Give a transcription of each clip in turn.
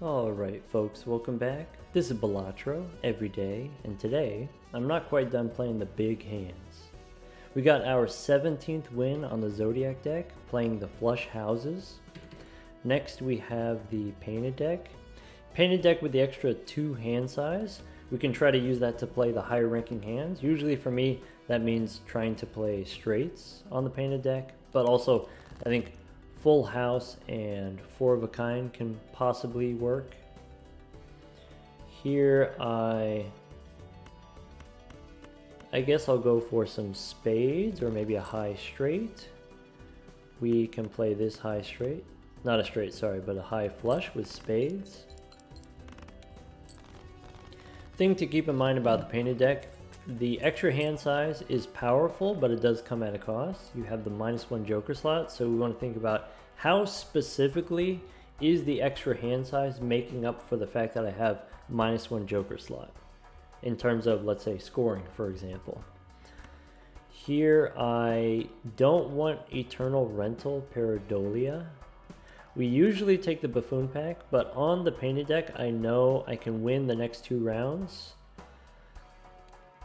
Alright folks, welcome back. This is Balatro Everyday, and today I'm not quite done playing the big hands. We got our 17th win on the Zodiac deck, playing the flush houses. Next we have the painted deck. Painted deck with the extra 2 hand size. We can try to use that to play the higher ranking hands. Usually for me that means trying to play straights on the painted deck, but also I think full house and 4 of a kind can possibly work. Here I guess I'll go for some spades or maybe a high straight. We can play this high straight, not a straight, sorry, but a high flush with spades. Thing to keep in mind about the painted deck, the extra hand size is powerful, but it does come at a cost. You have the -1 joker slot, so we want to think about how specifically is the extra hand size making up for the fact that I have -1 joker slot in terms of, let's say, scoring, for example. Here I don't want Eternal Rental Pareidolia. We usually take the Buffoon pack, but on the painted deck I know I can win the next 2 rounds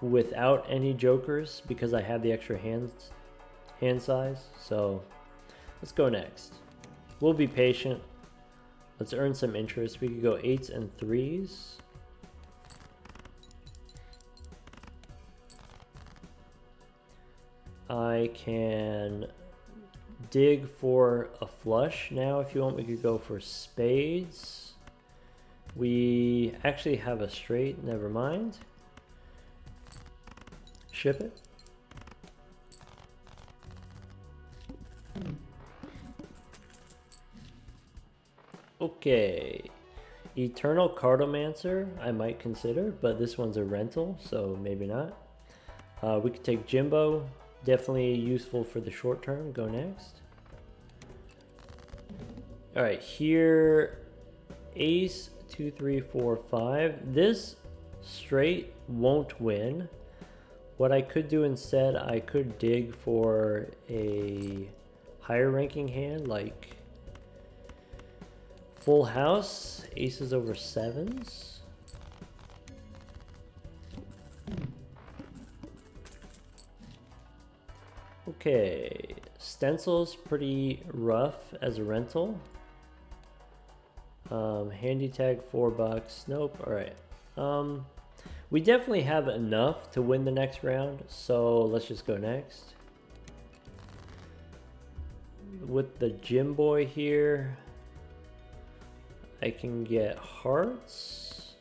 without any jokers because I have the extra hand size. So let's go next. We'll be patient. Let's earn some interest. We could go 8s and 3s. I can dig for a flush now. If you want, we could go for spades. We actually have a straight, never mind. Ship it. Okay, Eternal Cartomancer I might consider, but this one's a rental, so maybe not. We could take Jimbo, definitely useful for the short term. Go next. Alright, here ace, 2, 3, 4, 5. This straight won't win. What I could do instead, I could dig for a higher ranking hand like full house, aces over 7s. Okay, Stencil's pretty rough as a rental. Handy tag $4. Nope. Alright. We definitely have enough to win the next round, so let's just go next. With the Jimboy here, I can get hearts.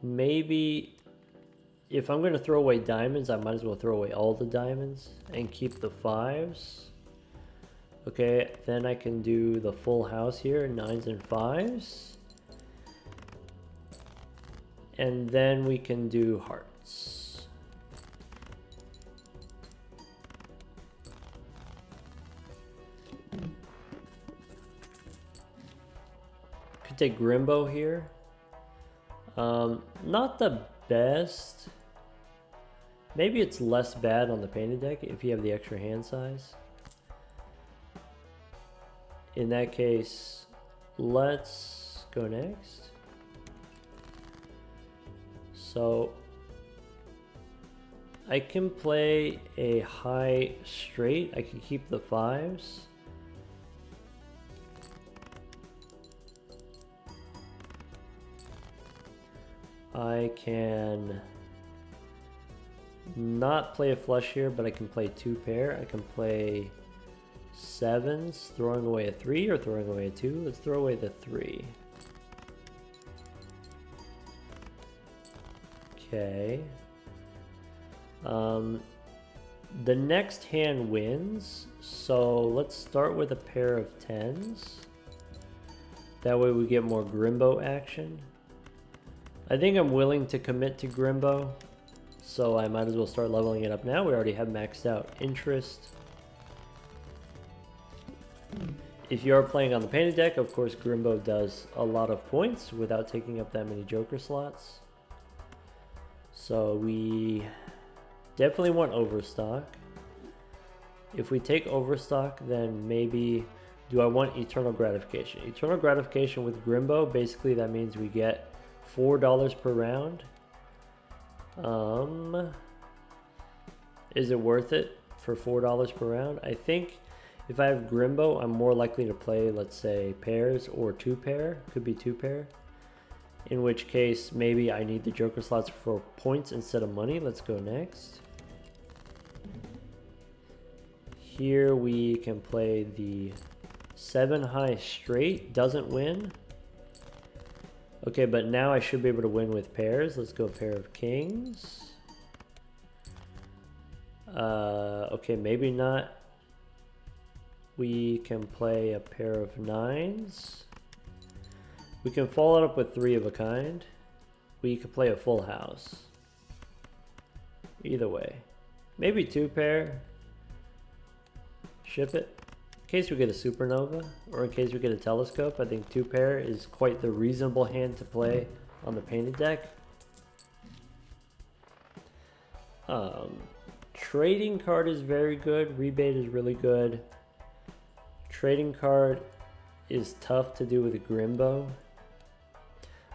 Maybe if I'm going to throw away diamonds, I might as well throw away all the diamonds and keep the 5s. Okay, then I can do the full house here, 9s and 5s. And then we can do hearts. Could take Grimbo here. Not the best. Maybe it's less bad on the painted deck if you have the extra hand size. In that case, let's go next. So I can play a high straight. I can keep the 5s. I can not play a flush here, but I can play 2 pair. I can play 7s, throwing away a 3 or throwing away a 2. Let's throw away the 3. Okay. The next hand wins, so let's start with a pair of 10s. That way we get more Grimbo action. I think I'm willing to commit to Grimbo, so I might as well start leveling it up now. We already have maxed out interest. If you are playing on the painted deck, of course Grimbo does a lot of points without taking up that many joker slots. So we definitely want Overstock. If we take Overstock, then maybe Do I want eternal gratification? Eternal gratification with Grimbo, basically that means we get $4 per round. Is it worth it for $4 per round? I think if I have Grimbo, I'm more likely to play, let's say, pairs or 2-pair. Could be 2-pair. In which case, maybe I need the Joker slots for points instead of money. Let's go next. Here we can play the 7 high straight. Doesn't win. Okay, but now I should be able to win with pairs. Let's go pair of kings. Okay, maybe not. We can play a pair of 9s. We can follow it up with 3 of a kind. We could play a full house. Either way. Maybe 2-pair. Ship it. In case we get a supernova, or in case we get a telescope, I think 2-pair is quite the reasonable hand to play on the painted deck. Trading card is very good. Rebate is really good. Trading card is tough to do with a Grimbo.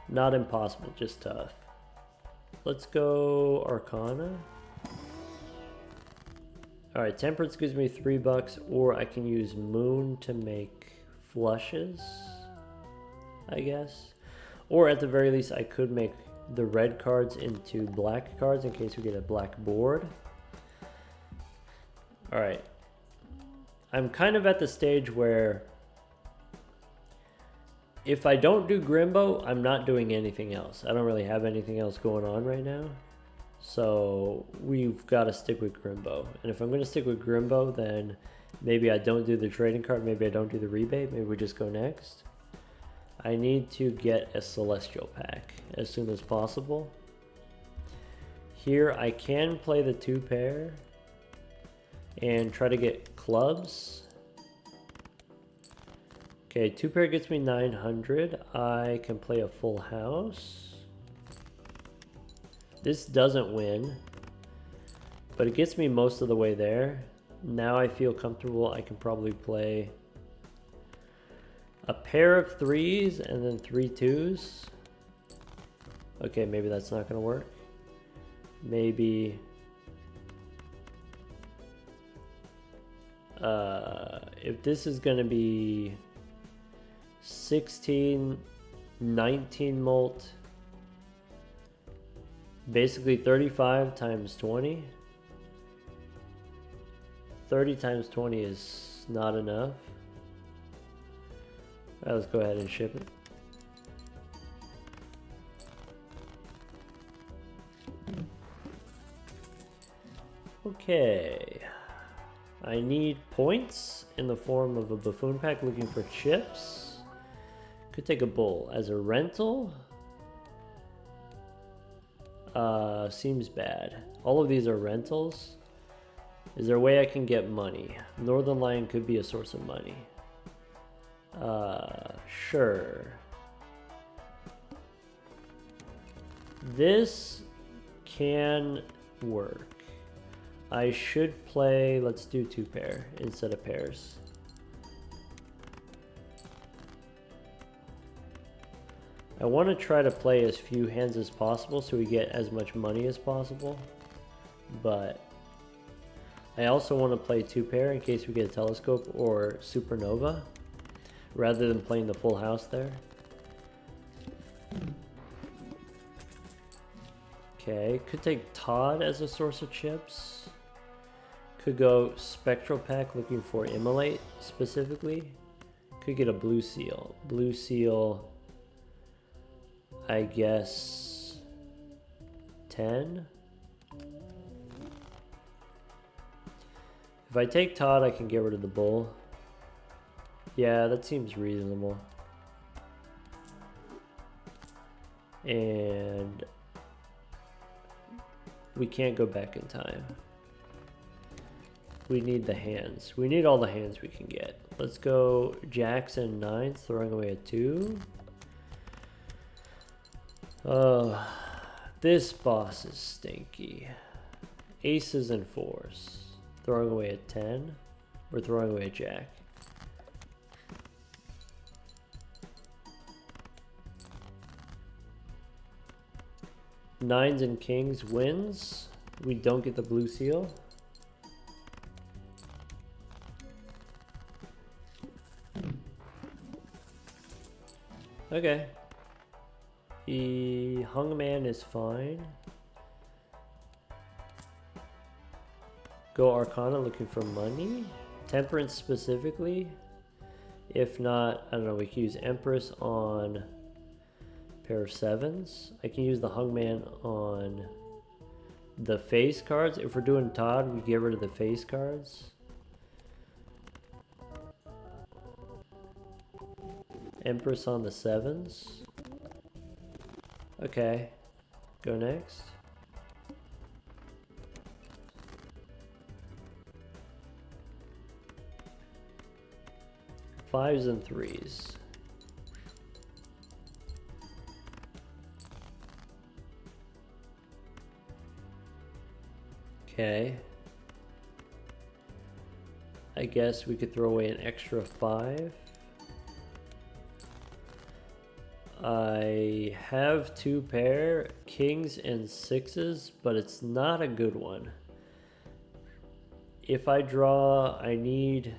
Not impossible, just tough. Let's go Arcana. Alright, Temperance gives me $3, or I can use Moon to make flushes, I guess. Or at the very least, I could make the red cards into black cards in case we get a black board. Alright. I'm kind of at the stage where if I don't do Grimbo, I'm not doing anything else. I don't really have anything else going on right now. So we've got to stick with Grimbo. And if I'm going to stick with Grimbo, then maybe I don't do the trading card. Maybe I don't do the rebate. Maybe we just go next. I need to get a Celestial pack as soon as possible. Here I can play the 2-pair and try to get clubs. Okay, 2-pair gets me 900. I can play a full house. This doesn't win, but it gets me most of the way there. Now I feel comfortable. I can probably play a pair of 3s and then 3 2s. Okay, maybe that's not going to work. Maybe if this is going to be 16, 19 molt, basically 35 times 20. 30 times 20 is not enough. All right, let's go ahead and ship it. Okay. I need points in the form of a buffoon pack looking for chips. Could take a bull as a rental. Seems bad. All of these are rentals. Is there a way I can get money? Northern Lion could be a source of money. Sure. This can work. I should play, let's do 2-pair instead of pairs. I want to try to play as few hands as possible so we get as much money as possible. But I also want to play 2-pair in case we get a telescope or supernova, rather than playing the full house there. Okay, could take Todd as a source of chips. Could go Spectral pack looking for Immolate specifically. Could get a Blue Seal. Blue Seal, I guess 10. If I take Todd, I can get rid of the bull. Yeah, that seems reasonable. And we can't go back in time. We need the hands. We need all the hands we can get. Let's go jacks and 9s, throwing away a 2. This boss is stinky. Aces and 4s. Throwing away a 10. We're throwing away a jack. Nines and kings wins. We don't get the blue seal. Okay. The hungman is fine. Go Arcana looking for money. Temperance specifically. If not, I don't know, we can use Empress on pair of sevens. I can use the hungman on the face cards. If we're doing Todd, we get rid of the face cards. Empress on the sevens. Okay, go next. Fives and threes. Okay. I guess we could throw away an extra 5. I have 2 pair, kings and 6s, but it's not a good one. If I draw, I need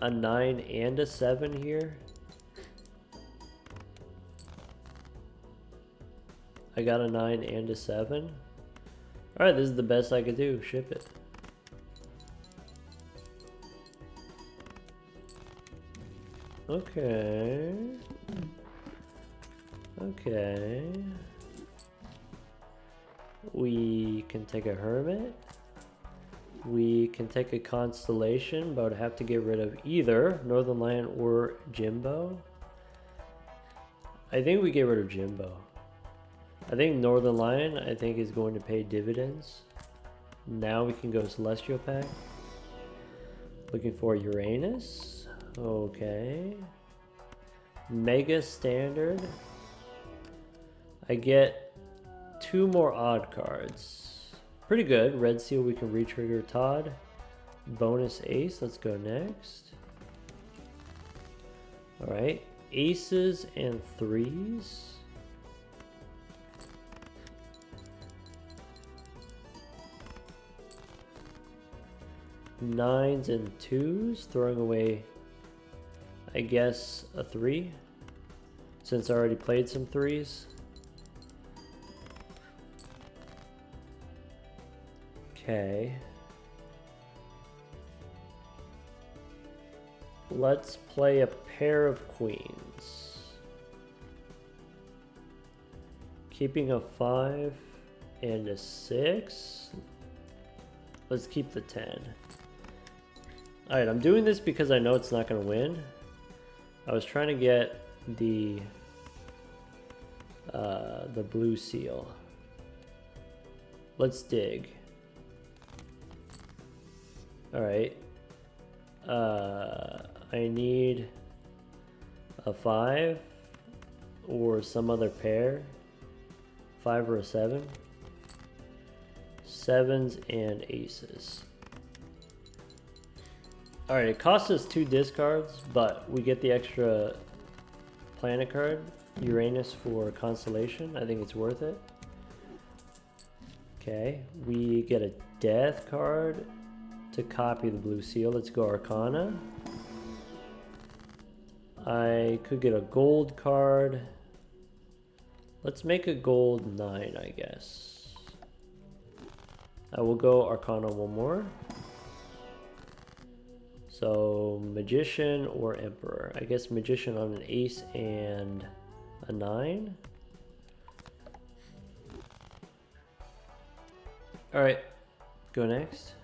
a 9 and a 7 here. I got a 9 and a 7. Alright, this is the best I could do. Ship it. Okay. Okay. We can take a hermit. We can take a constellation, but I'd have to get rid of either Northern Lion or Jimbo. I think we get rid of Jimbo. I think Northern Lion, I think, is going to pay dividends. Now we can go Celestial Pack. Looking for Uranus. Okay. Mega Standard. I get 2 more odd cards. Pretty good. Red Seal, we can retrigger Todd. Bonus Ace, let's go next. Alright. Aces and 3s. Nines and 2s, throwing away, I guess, a 3, since I already played some 3s. Okay. Let's play a pair of queens. Keeping a 5 and a 6. Let's keep the 10. Alright, I'm doing this because I know it's not going to win. I was trying to get the blue seal. Let's dig. Alright. I need a 5 or some other pair. 5 or a 7. 7s and aces. Alright, it costs us 2 discards, but we get the extra planet card, Uranus, for constellation. I think it's worth it. Okay, we get a death card to copy the blue seal. Let's go Arcana. I could get a gold card. Let's make a gold 9, I guess. I will go Arcana one more. So Magician or Emperor. I guess Magician on an ace and a 9. Alright, go next.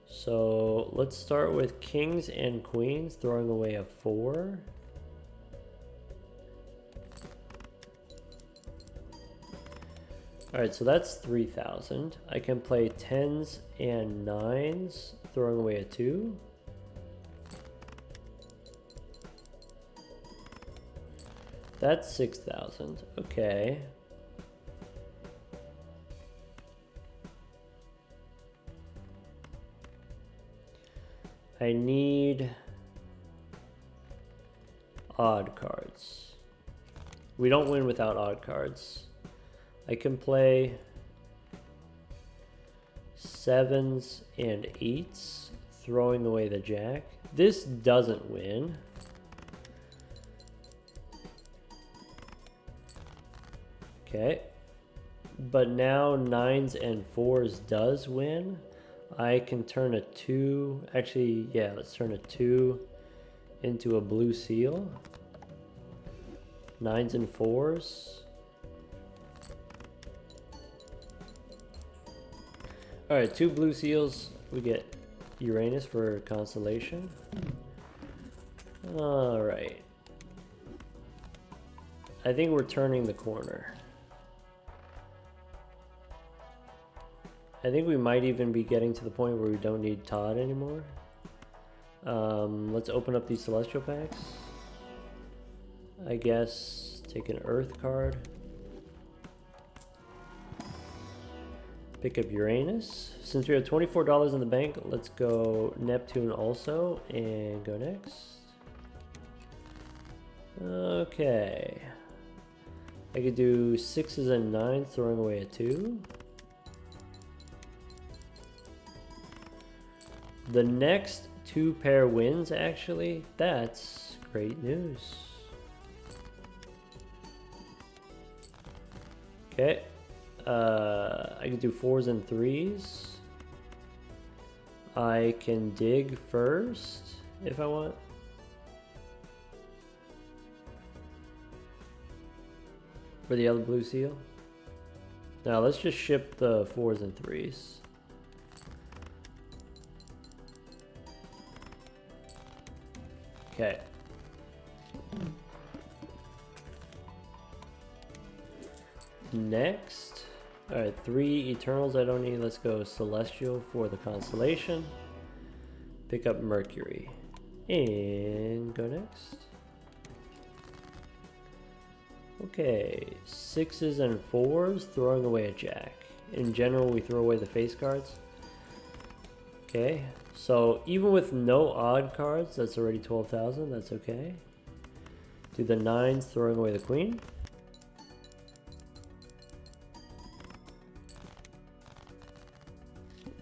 So let's start with kings and queens, throwing away a 4. Alright, so that's 3,000. I can play 10s and 9s, throwing away a 2. That's 6,000. Okay. I need odd cards. We don't win without odd cards. I can play 7s and 8s, throwing away the jack. This doesn't win. Okay. But now 9s and 4s does win. I can turn a 2. Actually, yeah, let's turn a 2 into a blue seal. 9s and 4s. Alright, 2 blue seals. We get Uranus for constellation. Alright. I think we're turning the corner. I think we might even be getting to the point where we don't need Todd anymore. Let's open up these celestial packs. I guess take an Earth card. Pick up Uranus. Since we have $24 in the bank, let's go Neptune also and go next. Okay. I could do 6s and 9s, throwing away a 2. The next 2 pair wins, actually. That's great news. Okay. I can do 4s and 3s. I can dig first if I want. For the other blue seal. Now let's just ship the 4s and 3s. Okay. Next. Alright, 3 Eternals I don't need. Let's go Celestial for the constellation. Pick up Mercury. And go next. Okay, 6s and 4s, throwing away a jack. In general, we throw away the face cards. Okay, so even with no odd cards, that's already 12,000, that's okay. Do the 9s, throwing away the queen.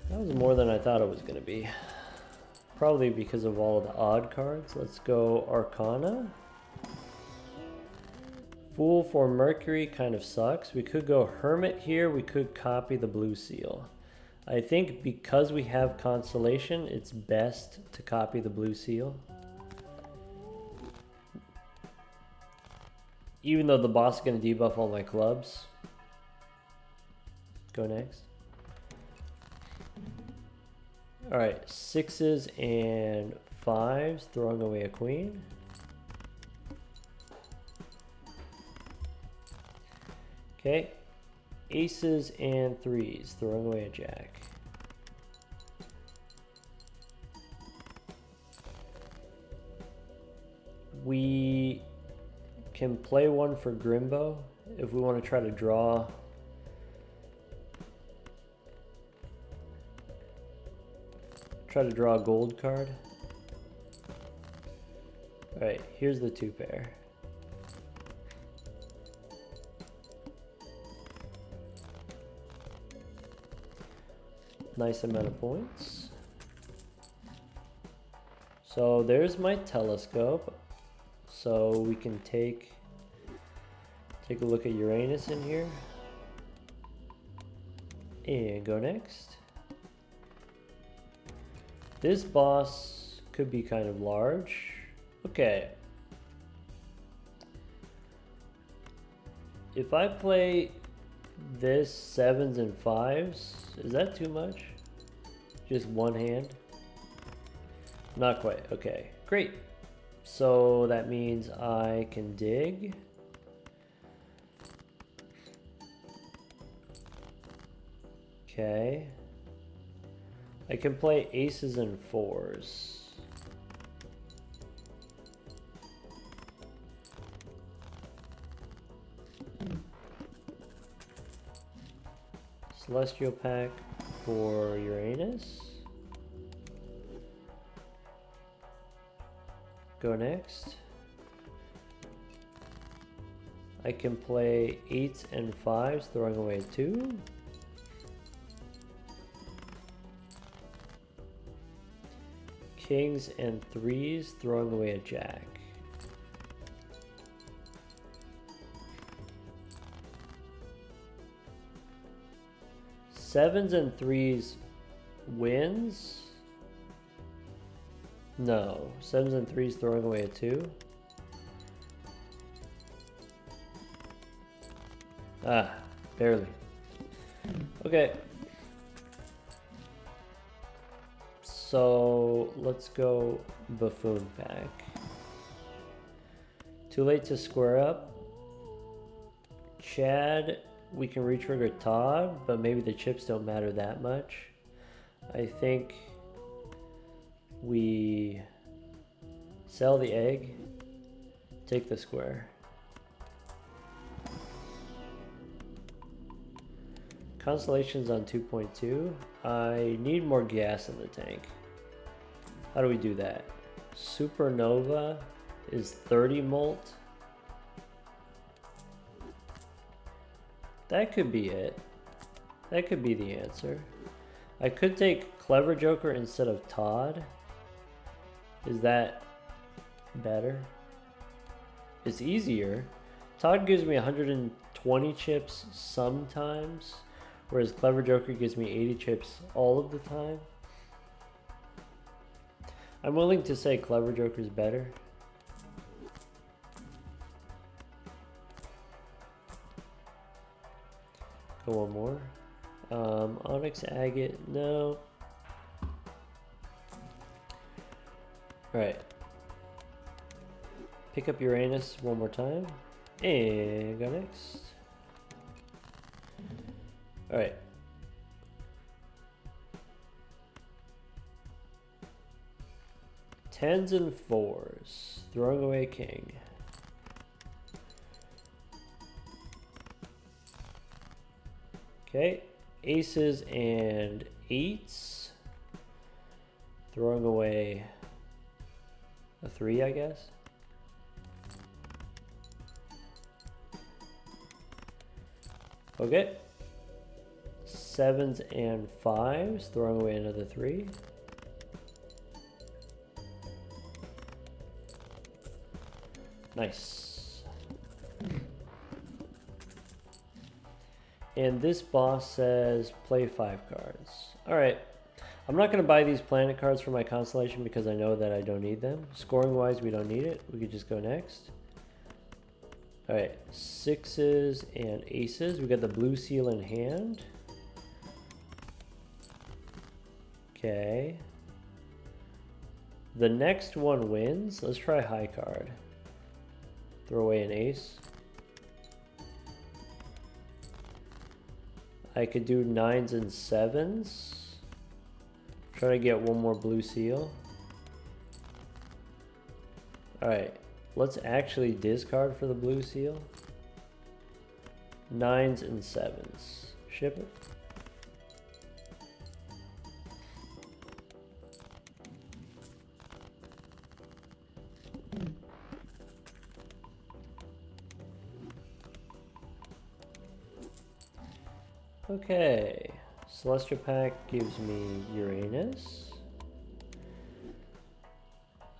That was more than I thought it was going to be. Probably because of all of the odd cards. Let's go Arcana. Fool for Mercury kind of sucks. We could go Hermit here. We could copy the blue seal. I think because we have Constellation, it's best to copy the blue seal. Even though the boss is going to debuff all my clubs. Go next. Alright, 6s and 5s, throwing away a queen. Okay, aces and 3s, throwing away a jack. We can play one for Grimbo if we want to try to draw. Try to draw a gold card. Alright, here's the 2 pair. Nice amount of points. So there's my telescope. So we can take a look at Uranus in here. And go next. This boss could be kind of large. Okay. If I play this 7s and 5s, is that too much? Just one hand? Not quite. Okay, great. So that means I can dig. Okay. I can play aces and 4s. Celestial pack for Uranus. Go next. I can play 8s and 5s, throwing away a 2. Kings and 3s, throwing away a jack. Sevens and 3s wins? No. 7s and 3s, throwing away a 2. Ah, barely. Okay. So let's go buffoon pack. Too late to square up. Chad, we can retrigger Todd, but maybe the chips don't matter that much. I think we sell the egg, take the square. Constellation's on 2.2. I need more gas in the tank. How do we do that? Supernova is 30 molt. That could be it. That could be the answer. I could take Clever Joker instead of Todd. Is that better? It's easier. Todd gives me 120 chips sometimes, whereas Clever Joker gives me 80 chips all of the time. I'm willing to say Clever Joker is better. Go one more. Onyx Agate, no. Alright. Pick up Uranus one more time. And go next. Alright. Tens and 4s. Throwing away a king. Okay. Aces and 8s. Throwing away a 3, I guess. Okay. 7s and 5s. Throwing away another 3. Nice. And this boss says play 5 cards. Alright. I'm not going to buy these planet cards for my constellation because I know that I don't need them. Scoring wise, we don't need it. We could just go next. Alright. 6s and aces. We got the blue seal in hand. Okay. The next one wins. Let's try high card. Throw away an ace. I could do 9s and 7s. Try to get one more blue seal. Alright, let's actually discard for the blue seal. 9s and 7s. Ship it. Okay, Celestial Pack gives me Uranus.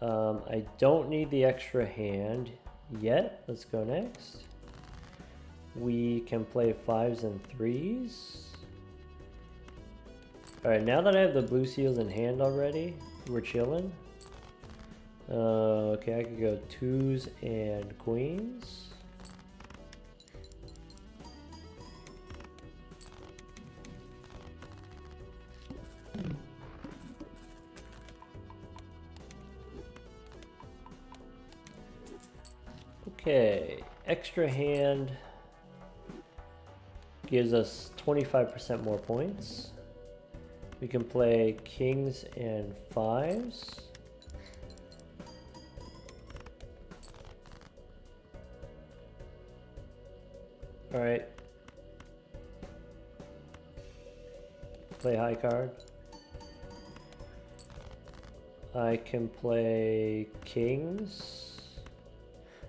I don't need the extra hand yet. Let's go next. We can play 5s and 3s. Alright, now that I have the blue seals in hand already, we're chilling. Okay, I could go 2s and queens. Okay, extra hand gives us 25% more points. We can play kings and 5s. All right. Play high card. I can play kings.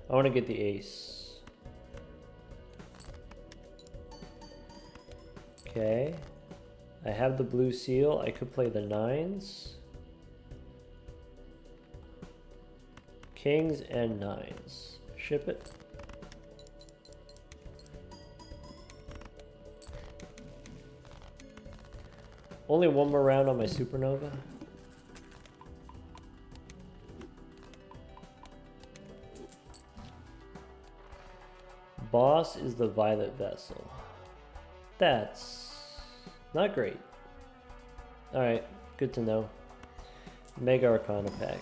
I want to get the ace. Okay. I have the blue seal. I could play the 9s. Kings and 9s. Ship it. Only one more round on my supernova. Boss is the violet vessel. That's not great. Alright, good to know. Mega Arcana pack.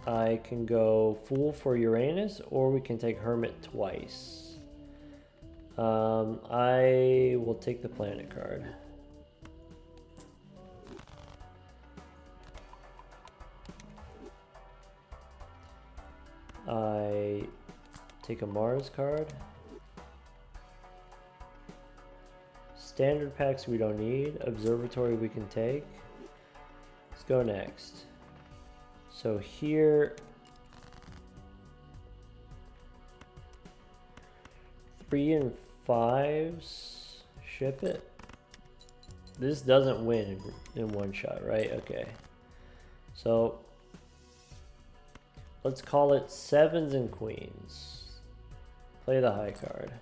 I can go Fool for Uranus, or we can take Hermit twice. I will take the Planet card. I take a Mars card. Standard packs we don't need. Observatory we can take. Let's go next. So here, 3 and 5s, ship it. This doesn't win in one shot, right? Okay. So let's call it 7s and queens. Play the high card.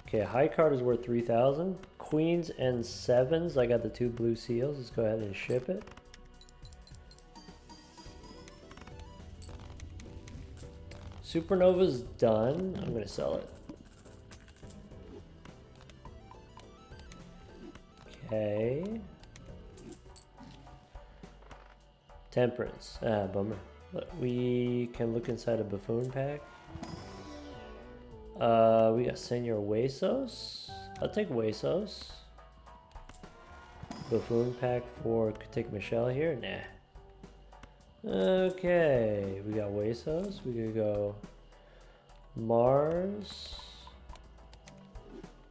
Okay, high card is worth 3,000. Queens and 7s, I got the 2 blue seals. Let's go ahead and ship it. Supernova's done. I'm gonna sell it. Okay. Temperance. Ah, bummer. But we can look inside a buffoon pack. We got Senor Huesos. I'll take Huesos. Buffoon pack for, could take Michelle here. Nah. Okay, we got Huesos. We could go Mars.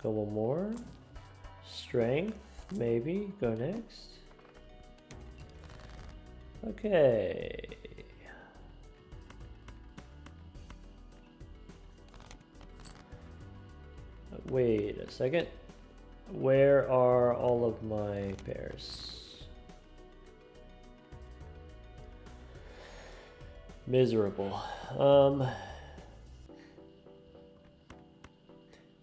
Go one more. Strength, maybe. Go next. Okay. Wait a second. Where are all of my pairs? Miserable.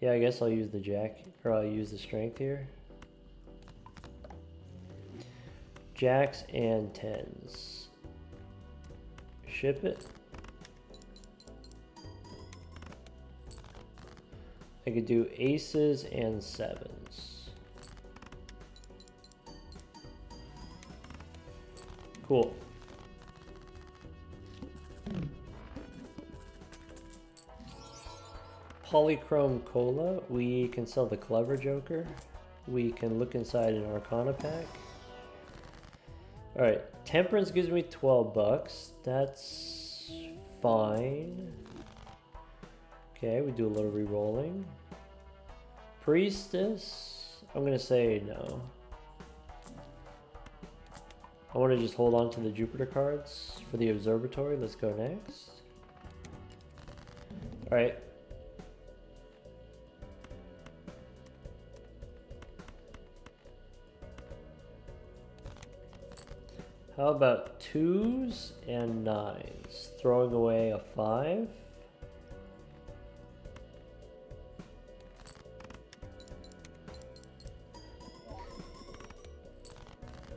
Yeah, I guess I'll use the jack, or I'll use the strength here. Jacks and 10s. Ship it. I could do aces and 7s. Cool. Polychrome Cola. We can sell the Clever Joker. We can look inside an Arcana pack. Alright, Temperance gives me 12 bucks. That's fine. Okay, we do a little re-rolling. Priestess, I'm gonna say no. I want to just hold on to the Jupiter cards for the Observatory. Let's go next. Alright. How about 2s and 9s? Throwing away a 5.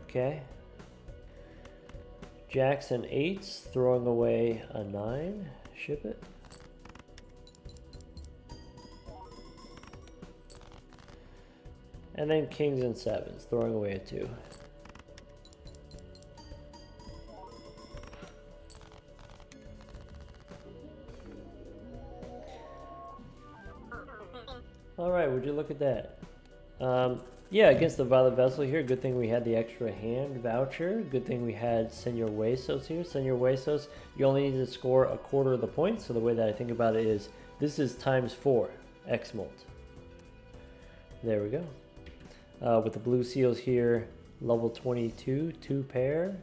Okay. Jacks and 8s, throwing away a 9. Ship it. And then kings and 7s, throwing away a 2. Alright, would you look at that? Yeah, against the Violet Vessel here, good thing we had the extra hand voucher. Good thing we had Senor Huesos here. Senor Huesos, you only need to score a quarter of the points. So the way that I think about it is, this is times 4, X molt. There we go. With the blue seals here, level 22, 2 pair,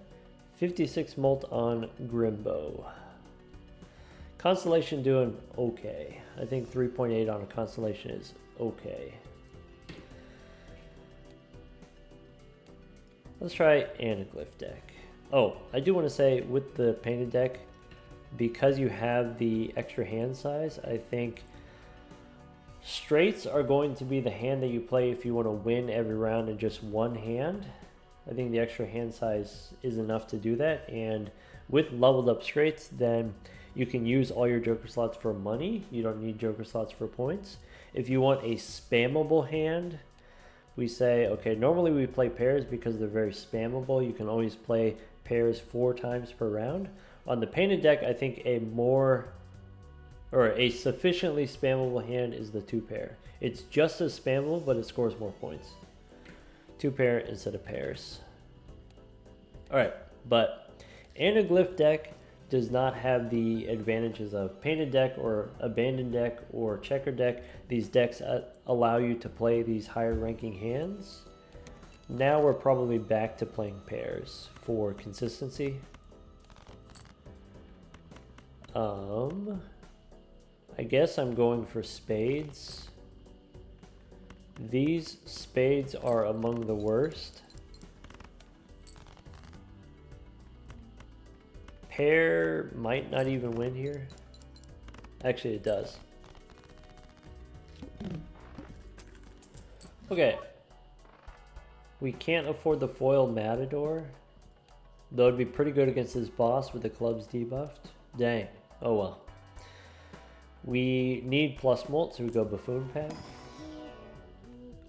56 molt on Grimbo. Constellation doing okay. I think 3.8 on a Constellation is okay. Let's try Anaglyph deck. Oh, I do want to say with the painted deck, because you have the extra hand size, I think straights are going to be the hand that you play if you want to win every round in just one hand. I think the extra hand size is enough to do that, and with leveled up straights, then you can use all your joker slots for money. You don't need joker slots for points. If you want a spammable hand, we say, okay, normally we play pairs because they're very spammable. You can always play pairs 4 times per round. On the painted deck, I think a sufficiently spammable hand is the 2-pair. It's just as spammable, but it scores more points. 2-pair instead of pairs. Alright, but Anaglyph deck does not have the advantages of painted deck or abandoned deck or checker deck. These decks allow you to play these higher ranking hands. Now we're probably back to playing pairs for consistency. I guess I'm going for spades. These spades are among the worst. Pair might not even win here. Actually, it does. Okay. We can't afford the foil Matador, though it'd be pretty good against this boss with the clubs debuffed. Dang. Oh well. We need plus molt, so we go Buffoon Pack.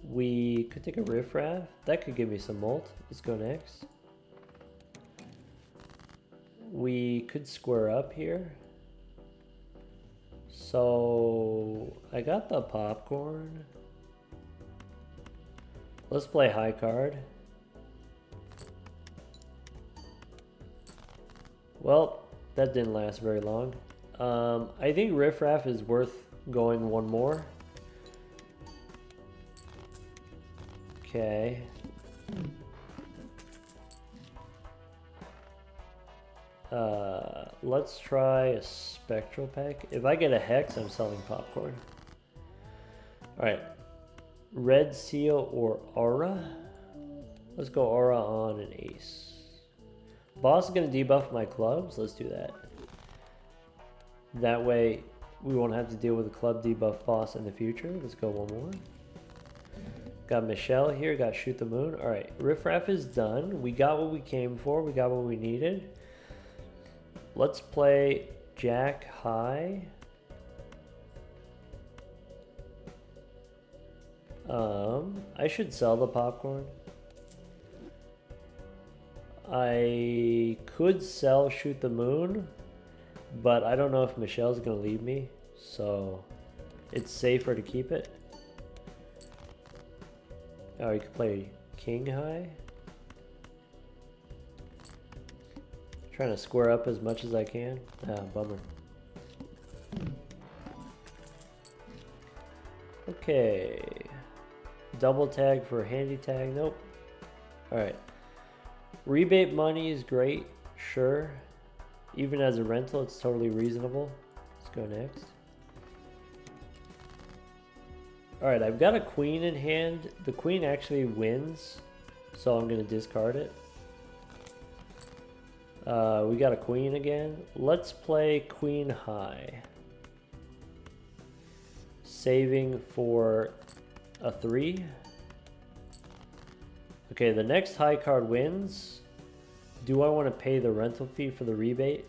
We could take a Riff Raff. That could give me some molt. Let's go next. We could square up here. So I got the popcorn. Let's play high card. Well, that didn't last very long. I think Riff Raff is worth going one more. Okay. Let's try a Spectral Pack. If I get a Hex, I'm selling popcorn. Alright. Red Seal or Aura? Let's go Aura on an Ace. Boss is going to debuff my clubs. Let's do that. That way, we won't have to deal with a club debuff boss in the future. Let's go one more. Got Michelle here. Got Shoot the Moon. Alright, Riff Raff is done. We got what we came for. We got what we needed. Let's play Jack High. I should sell the popcorn. I could sell Shoot the Moon, but I don't know if Michelle's gonna leave me, so it's safer to keep it. Oh, you could play King High. Trying to square up as much as I can. Ah, bummer. Okay. Double tag for handy tag. Nope. Alright. Rebate money is great. Sure. Even as a rental, it's totally reasonable. Let's go next. Alright, I've got a queen in hand. The queen actually wins, so I'm going to discard it. We got a queen again. Let's play Queen High. Saving for a 3. Okay, the next high card wins. Do I want to pay the rental fee for the rebate?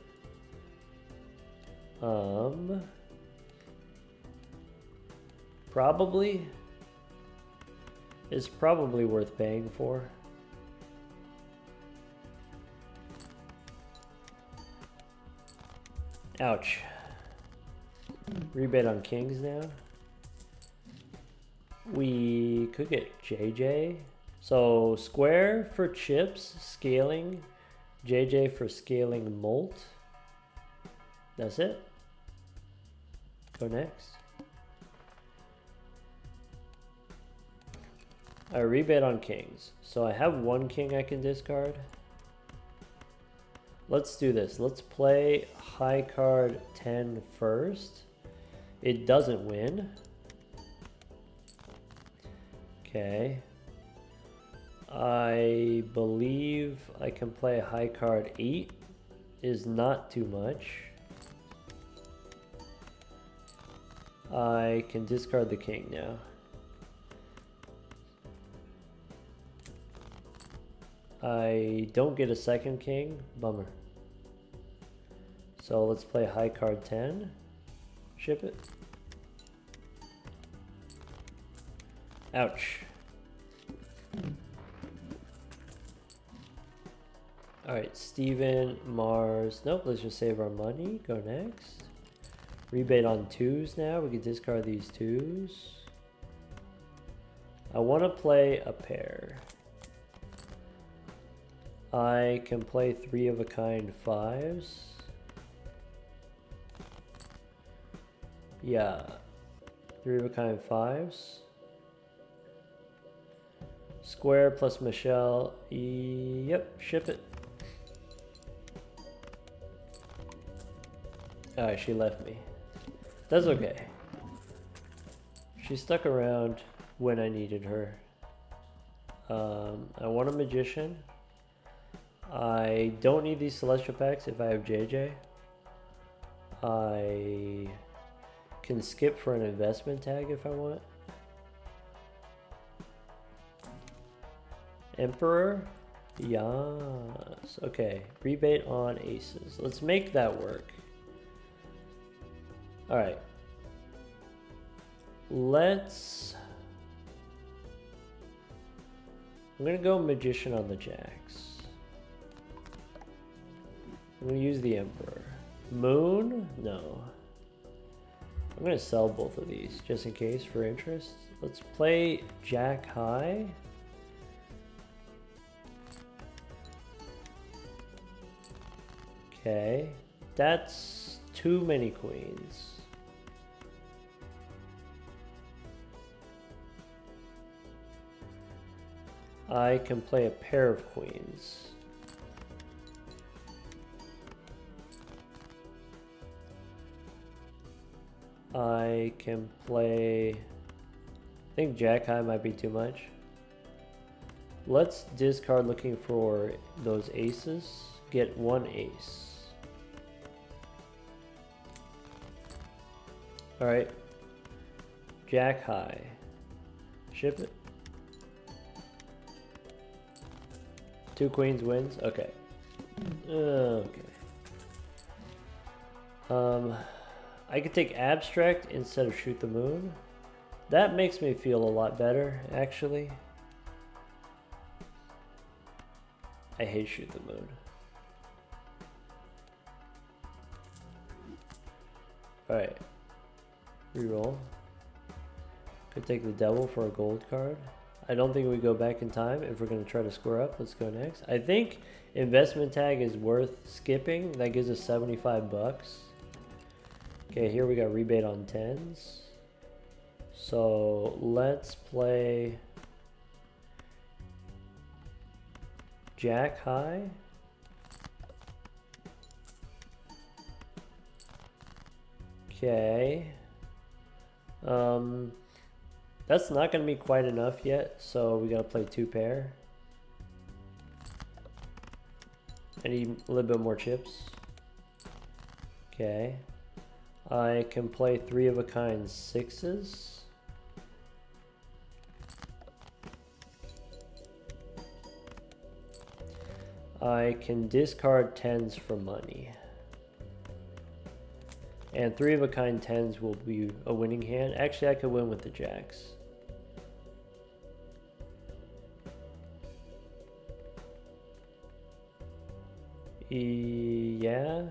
Probably. It's probably worth paying for. Ouch. Rebate on kings now. We could get JJ. So square for chips, scaling. JJ for scaling molt. That's it. Go next. I rebate on kings. So I have one king I can discard. Let's do this. Let's play high card 10 first. It doesn't win. Okay. I believe I can play high card 8. Is not too much. I can discard the king now. I don't get a second king. Bummer. So let's play high card 10. Ship it. Ouch. Alright, Steven, Mars. Nope, let's just save our money. Go next. Rebate on 2s now. We can discard these 2s. I want to play a pair. I can play 3 of a kind 5s. Yeah. 3 of a kind 5s. Square plus Michelle. Yep, ship it. Alright, she left me. That's okay. She stuck around when I needed her. I want a magician. I don't need these celestial packs if I have JJ. I can skip for an investment tag if I want. Emperor? Yes. Okay. Rebate on aces. Let's make that work. Alright. I'm gonna go magician on the jacks. I'm gonna use the emperor. Moon? No. I'm gonna sell both of these just in case for interest. Let's play jack high. Okay. That's too many queens. I can play a pair of queens. I can play... I think jack high might be too much. Let's discard looking for those aces. Get 1 ace. Alright. Jack high. Ship it. 2 queens wins? Okay. Okay. I could take abstract instead of shoot the moon. That makes me feel a lot better, actually. I hate shoot the moon. Alright. Reroll. Could take the devil for a gold card. I don't think we go back in time if we're going to try to square up. Let's go next. I think investment tag is worth skipping. That gives us 75 bucks. Okay, here we got rebate on 10s. So let's play jack high. Okay. That's not going to be quite enough yet, so we got to play 2 pair. I need a little bit more chips. Okay. I can play 3 of a kind 6s. I can discard 10s for money. And 3 of a kind 10s will be a winning hand. Actually, I could win with the jacks. Yeah.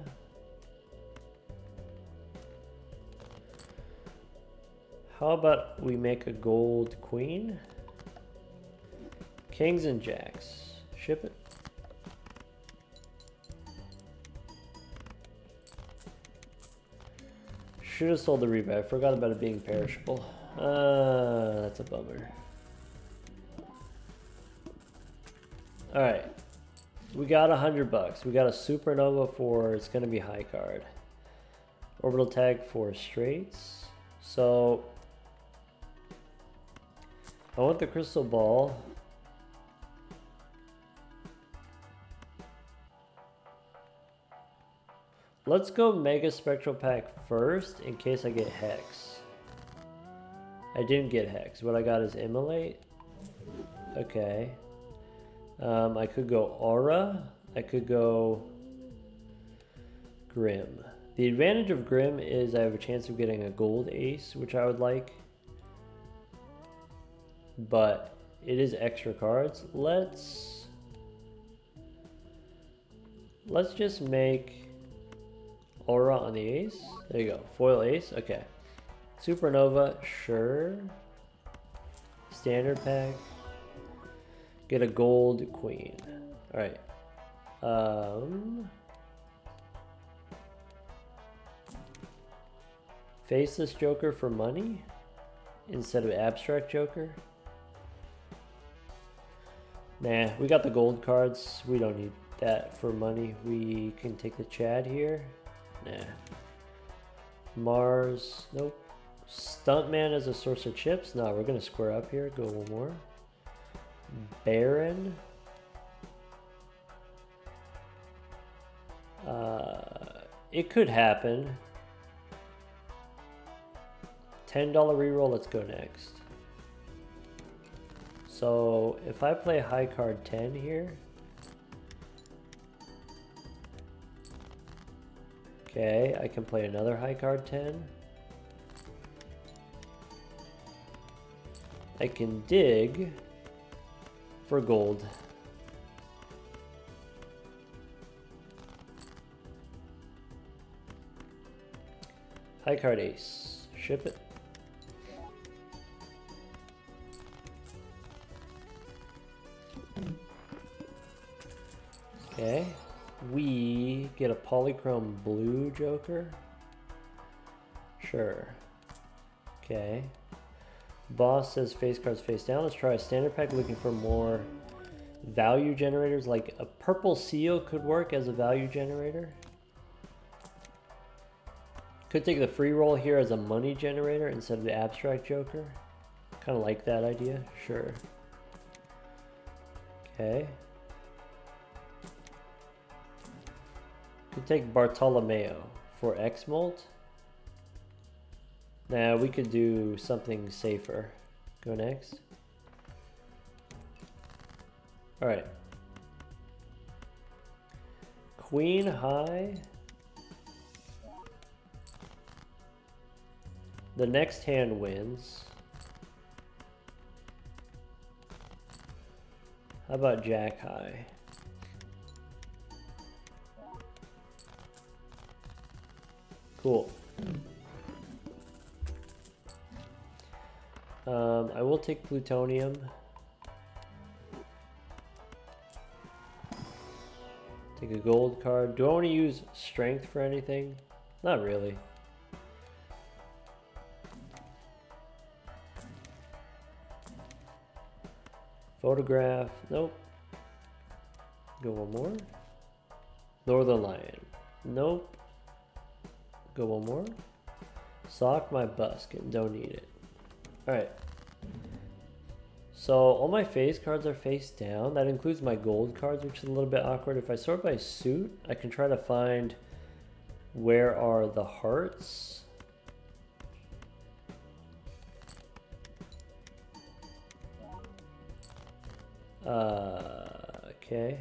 How about we make a gold queen? Kings and jacks. Ship it. Should have sold the rebate. I forgot about it being perishable. That's a bummer. Alright. We got $100. We got a supernova for, it's gonna be high card. Orbital tag for straights. So I want the crystal ball. Let's go Mega Spectral Pack first in case I get Hex. I didn't get Hex. What I got is Immolate. Okay. I could go Aura. I could go Grim. The advantage of Grim is I have a chance of getting a gold ace, which I would like. But it is extra cards. Let's just make Aura on the ace. There you go. Foil ace. Okay. Supernova. Sure. Standard pack. Get a gold queen. Alright. Faceless Joker for money instead of abstract Joker. Nah, we got the gold cards. We don't need that for money. We can take the Chad here. Nah. Mars. Nope. Stuntman as a source of chips. No, we're gonna square up here. Go one more. Baron. It could happen. $10 reroll. Let's go next. So if I play high card 10 here. Okay, I can play another high card 10. I can dig for gold. High card ace. Ship it. Okay. We get a polychrome blue Joker. Sure. Okay. Boss says face cards face down. Let's try a standard pack looking for more value generators. Like a purple seal could work as a value generator. Could take the free roll here as a money generator instead of the abstract Joker. Kind of like that idea. Sure. Okay. Could take Bartolomeo for X-Molt. Nah, we could do something safer. Go next. Alright. Queen high. The next hand wins. How about Jack high? Cool. I will take plutonium. Take a gold card. Do I want to use strength for anything? Not really. Photograph. Nope. Go one more. Northern Lion. Nope. Go one more. Sock my buskin. Don't need it. Alright. So all my face cards are face down. That includes my gold cards, which is a little bit awkward. If I sort by suit, I can try to find where are the hearts. Okay.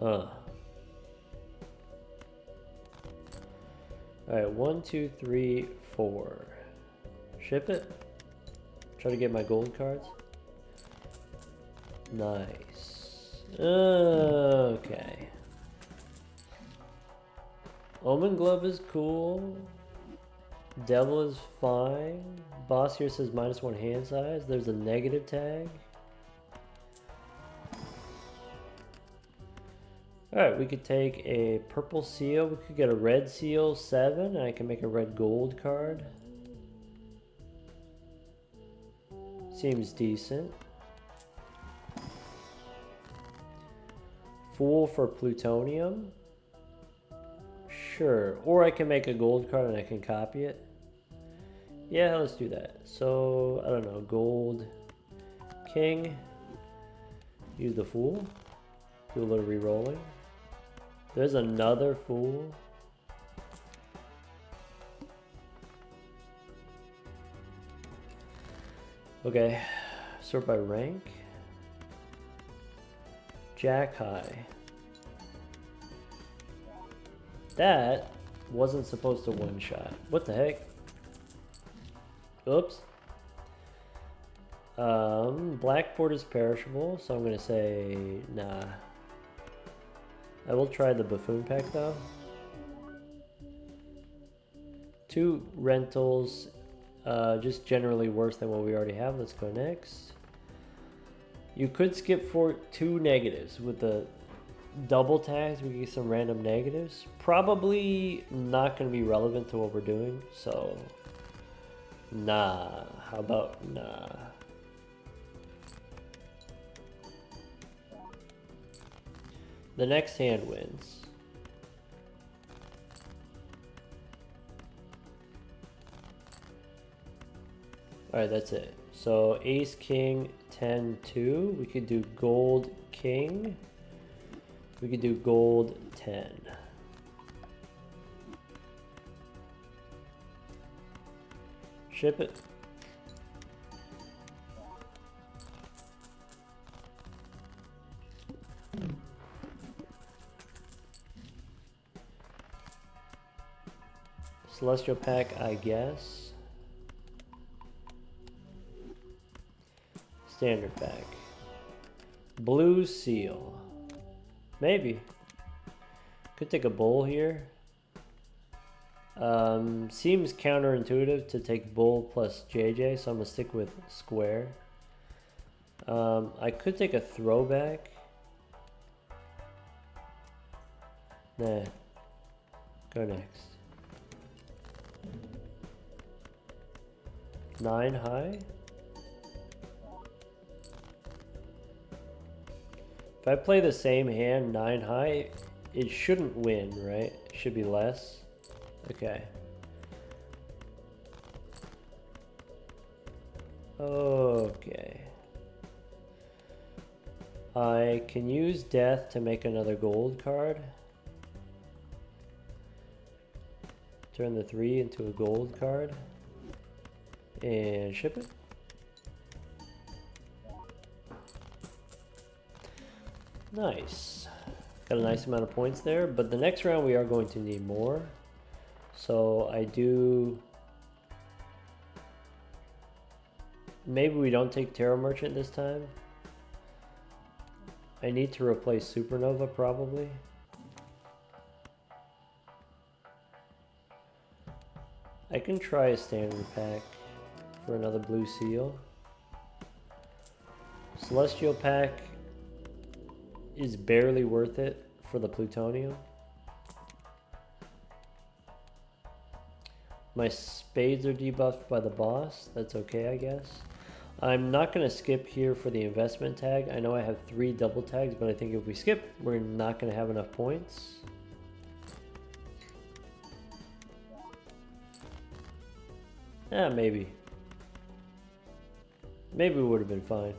Huh. Alright, 1, 2, 3, 4. Ship it. Try to get my gold cards. Nice. Okay. Omen Glove is cool. Devil is fine. Boss here says -1 hand size. There's a negative tag. Alright, we could take a purple seal. We could get a red seal, 7, and I can make a red gold card. Seems decent. Fool for plutonium. Sure. Or I can make a gold card and I can copy it. Yeah, let's do that. So, I don't know, gold king. Use the fool. Do a little re-rolling. There's another fool. Okay, sort by rank. Jack high. That wasn't supposed to one shot. What the heck? Oops. Blackboard is perishable, so I'm gonna say nah. I will try the buffoon pack though. 2 rentals, just generally worse than what we already have. Let's go next. You could skip for 2 negatives with the double tags. We can get some random negatives. Probably not going to be relevant to what we're doing, so nah. How about nah? The next hand wins. Alright, that's it. So ace, king, 10, 2. We could do gold, king. We could do gold, 10. Ship it. Celestial pack, I guess. Standard pack. Blue seal. Maybe. Could take a bull here. Seems counterintuitive to take bull plus JJ, so I'm gonna stick with square. I could take a throwback. Nah. Go next. 9 high. If I play the same hand, 9 high, it shouldn't win, right? It should be less. Okay. Okay. I can use death to make another gold card. Turn the 3 into a gold card. And ship it. Nice. Got a nice amount of points there, but the next round we are going to need more. So I do... Maybe we don't take Tarot Merchant this time. I need to replace Supernova probably. I can try a standard pack for another blue seal. Celestial pack is barely worth it for the plutonium. My spades are debuffed by the boss. That's okay, I guess. I'm not going to skip here for the investment tag. I know I have 3 double tags, but I think if we skip, we're not going to have enough points. Maybe. Maybe it would have been fine.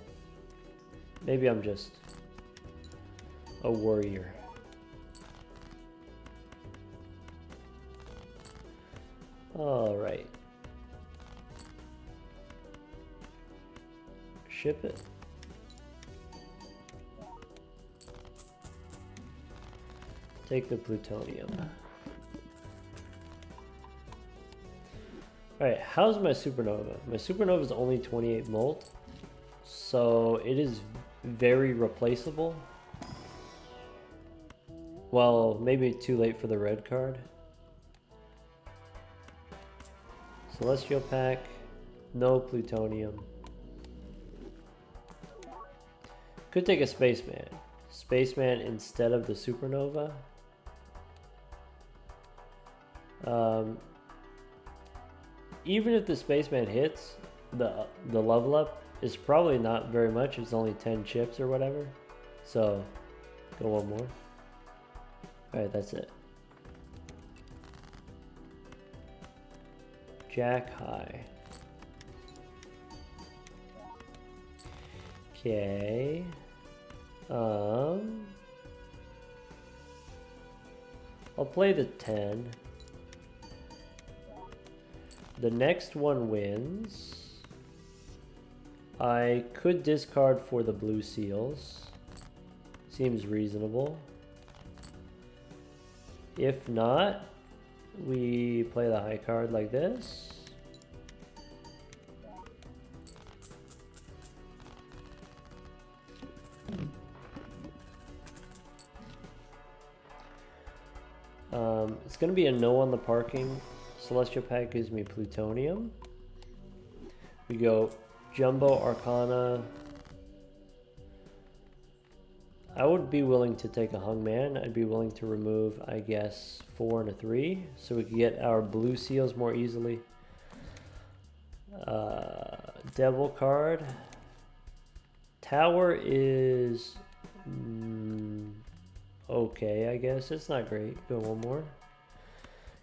Maybe I'm just a warrior. All right. Ship it. Take the plutonium. Alright, how's my supernova? My supernova is only 28 molt, so it is very replaceable. Well, maybe too late for the red card. Celestial pack, no plutonium. Could take a spaceman. Spaceman instead of the supernova. Even if the spaceman hits, the level up is probably not very much. It's only 10 chips or whatever. So go one more. Alright, that's it. Jack high. Okay. I'll play the 10. The next one wins. I could discard for the blue seals. Seems reasonable. If not, we play the high card like this. It's going to be a no on the parking. Celestial Pack gives me plutonium. We go Jumbo Arcana. I would be willing to take a Hungman. I'd be willing to remove, I guess, 4 and a 3. So we can get our blue seals more easily. Devil card. Tower is... okay, I guess. It's not great. Go one more.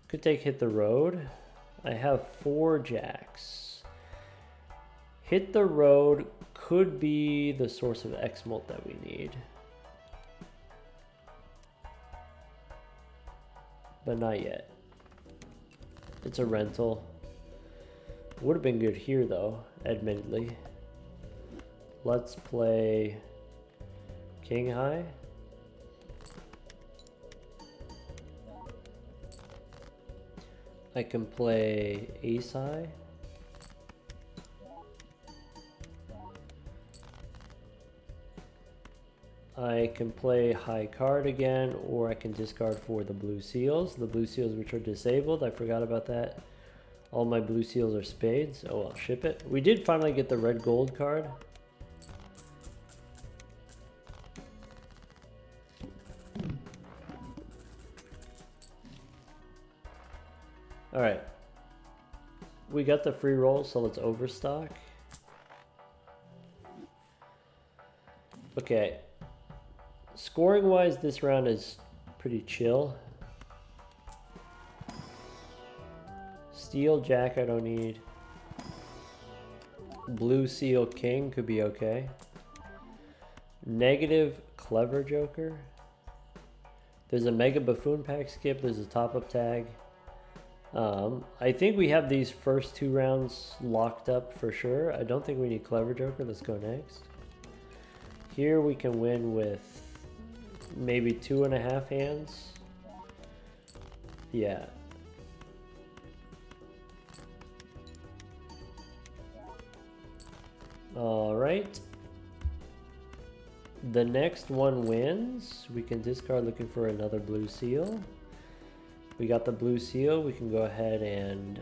Could take Hit the Road. I have 4 jacks. Hit the Road could be the source of X-Molt that we need. But not yet. It's a rental. Would have been good here though, admittedly. Let's play King High. I can play Ace High. I can play high card again, or I can discard for the blue seals. The blue seals which are disabled, I forgot about that. All my blue seals are spades. Oh, I'll ship it. We did finally get the red gold card. Alright. We got the free roll, so let's overstock. Okay. Scoring wise, this round is pretty chill. Steel Jack I don't need. Blue Seal King could be okay. Negative Clever Joker. There's a Mega Buffoon Pack skip. There's a top-up tag. I think we have these first 2 rounds locked up for sure. I don't think we need Clever Joker. Let's go next. Here we can win with maybe 2.5 hands. Yeah. Alright. The next one wins. We can discard looking for another blue seal. We got the blue seal. We can go ahead and,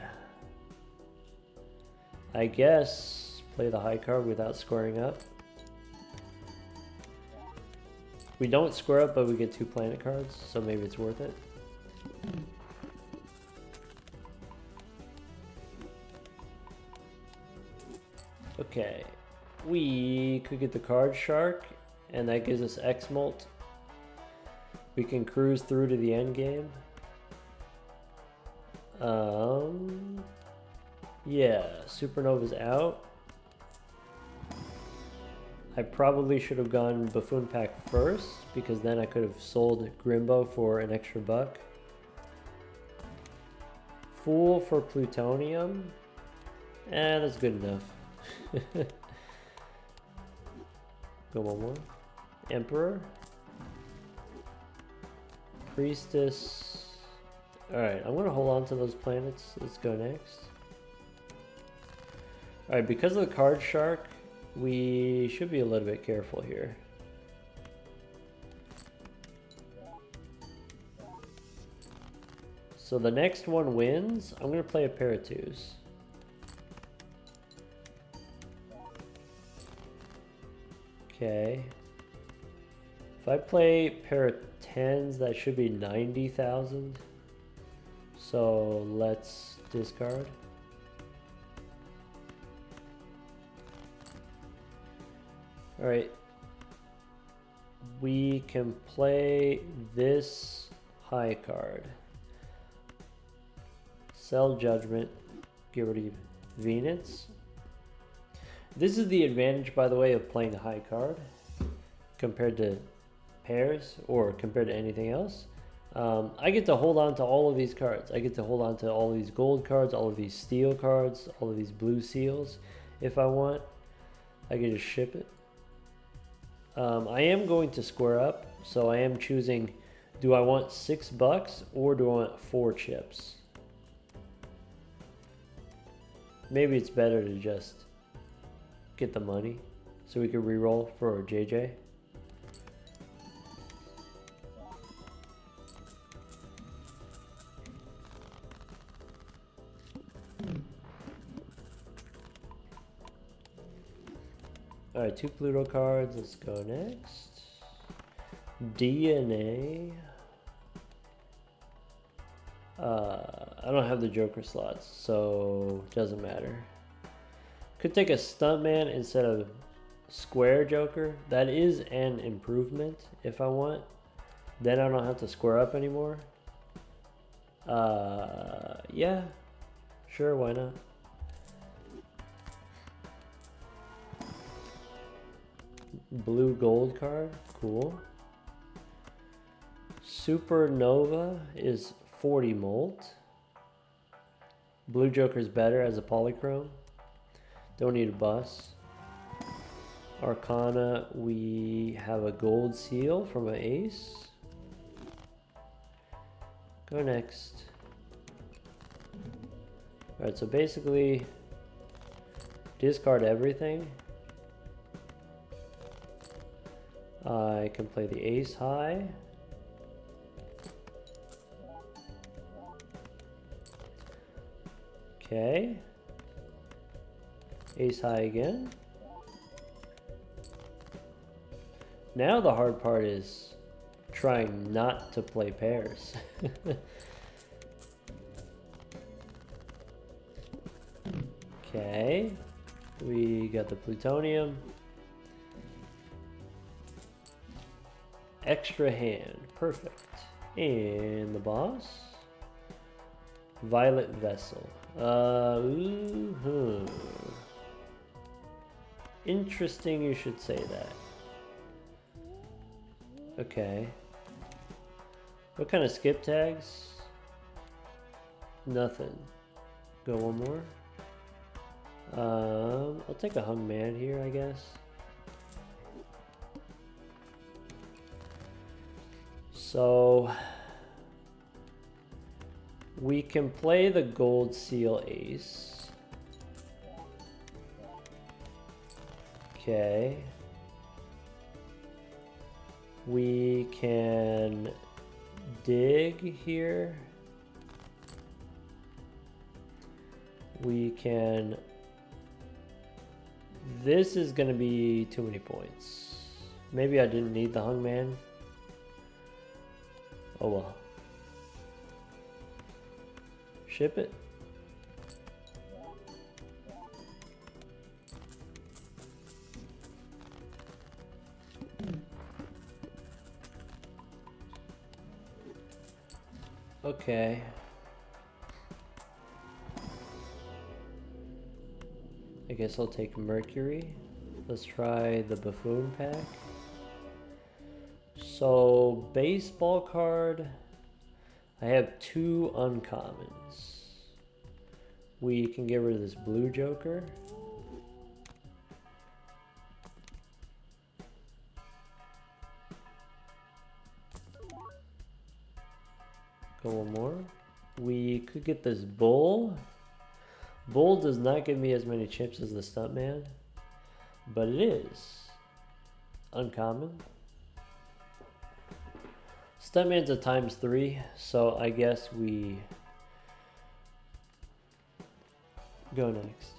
I guess, play the high card without squaring up. We don't square up, but we get 2 planet cards, so maybe it's worth it. Okay, we could get the card shark, and that gives us X-Molt. We can cruise through to the end game. Yeah, Supernova's out. I probably should have gone Buffoon Pack first, because then I could have sold Grimbo for an extra buck. Fool for plutonium. That's good enough. Go one more. Emperor. Priestess. Alright, I'm going to hold on to those planets. Let's go next. Alright, because of the card shark, we should be a little bit careful here. So the next one wins. I'm going to play a pair of 2s. Okay. If I play pair of tens, that should be 90,000. So let's discard. All right. We can play this high card. Sell Judgment. Get rid of Venus. This is the advantage, by the way, of playing a high card compared to pairs or compared to anything else. I get to hold on to all of these cards. I get to hold on to all of these gold cards, all of these steel cards, all of these blue seals. If I want, I can just ship it. I am going to square up, so I am choosing, do I want $6 or do I want 4 chips? Maybe it's better to just get the money so we can re-roll for JJ. Alright, 2 Pluto cards. Let's go next. DNA. I don't have the Joker slots, so it doesn't matter. Could take a Stuntman instead of Square Joker. That is an improvement if I want. Then I don't have to square up anymore. Yeah. Sure, why not? Blue gold card, cool. Supernova is 40 molt. Blue Joker's better as a polychrome. Don't need a bus. Arcana, we have a gold seal from an ace. Go next. Alright, so basically discard everything. I can play the ace high. Okay. Ace high again. Now the hard part is trying not to play pairs. Okay. We got the plutonium. Extra hand, perfect. And the boss, Violet Vessel. Interesting you should say that. Okay. What kind of skip tags? Nothing. Go one more. I'll take a hung man here, I guess. So we can play the gold seal ace. Okay. We can dig here. We can... This is going to be too many points. Maybe I didn't need the hung man. Oh well. Ship it. Okay. I guess I'll take Mercury. Let's try the Buffoon pack. So, baseball card. I have 2 uncommons. We can get rid of this blue Joker. Go one more. We could get this bull. Bull does not give me as many chips as the Stuntman, but it is uncommon. Stuntman's a ×3, so I guess we go next.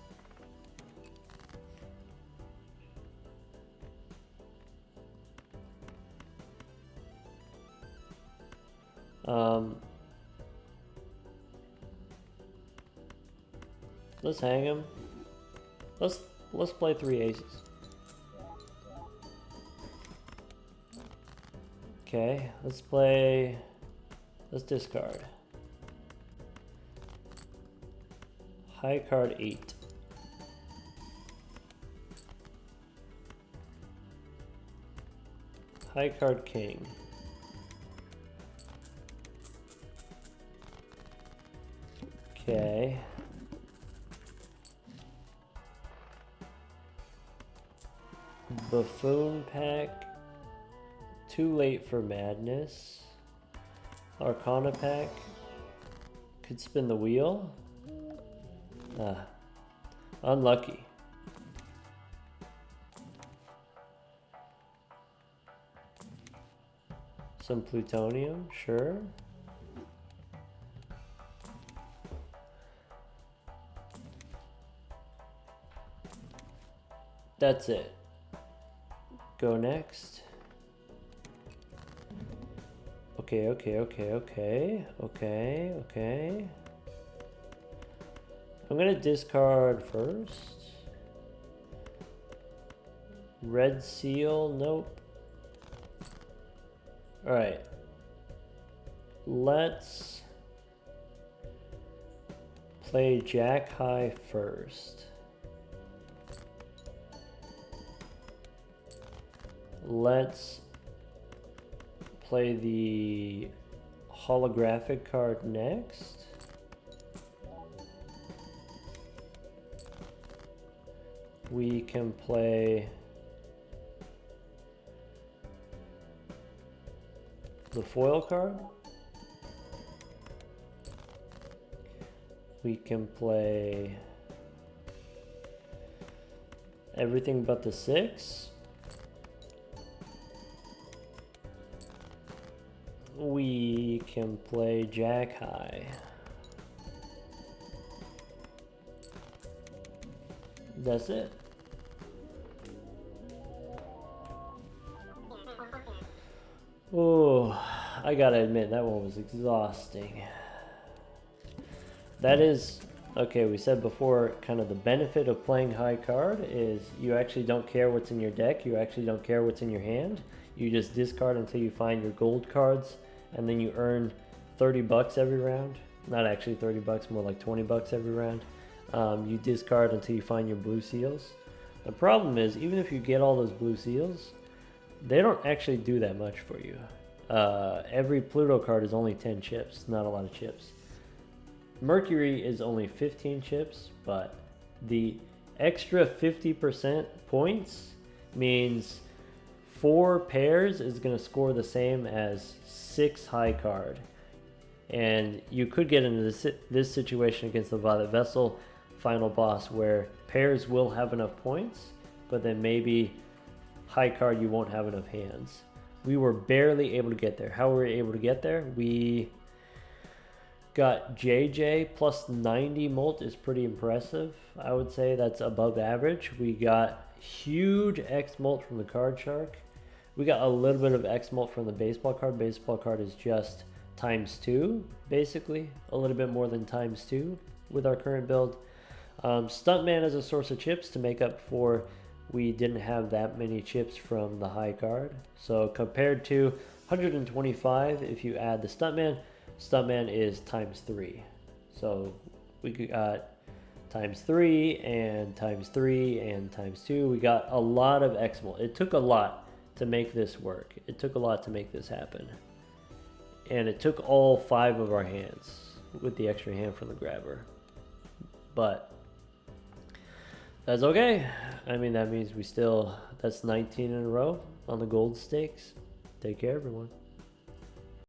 Let's hang him. Let's play 3 aces. Okay, let's discard. High card 8. High card king. Okay. Buffoon pack. Too late for madness. Arcana pack. Could spin the wheel. Unlucky. Some plutonium, sure. That's it. Go next. Okay. I'm gonna discard first. Red seal, nope. Alright. Let's play Jack High first. Let's play the holographic card next. We can play the foil card. We can play everything but the 6. We can play Jack High. That's it. Oh, I gotta admit, that one was exhausting. That is, okay, we said before, kind of the benefit of playing high card is you actually don't care what's in your deck, you actually don't care what's in your hand. You just discard until you find your gold cards, and then you earn 30 bucks every round. Not actually 30 bucks, more like 20 bucks every round. You discard until you find your blue seals. The problem is, even if you get all those blue seals, they don't actually do that much for you. Every Pluto card is only 10 chips, not a lot of chips. Mercury is only 15 chips, but the extra 50% points means 4 pairs is going to score the same as 6 high card. And you could get into this situation against the Violet Vessel final boss where pairs will have enough points, but then maybe high card you won't have enough hands. We were barely able to get there. How were we able to get there? We got JJ plus 90 molt is pretty impressive. I would say that's above average. We got huge X molt from the card shark. We got a little bit of X molt from the baseball card. Baseball card is just ×2, basically. A little bit more than ×2 with our current build. Stuntman is a source of chips to make up for we didn't have that many chips from the high card. So compared to 125, if you add the Stuntman, Stuntman is ×3. So we got ×3 and ×3 and ×2. We got a lot of X-Molt. It took a lot to make this work. It took a lot to make this happen. And it took all 5 of our hands with the extra hand from the grabber. But that's okay. I mean, that means that's 19 in a row on the gold stakes. Take care, everyone.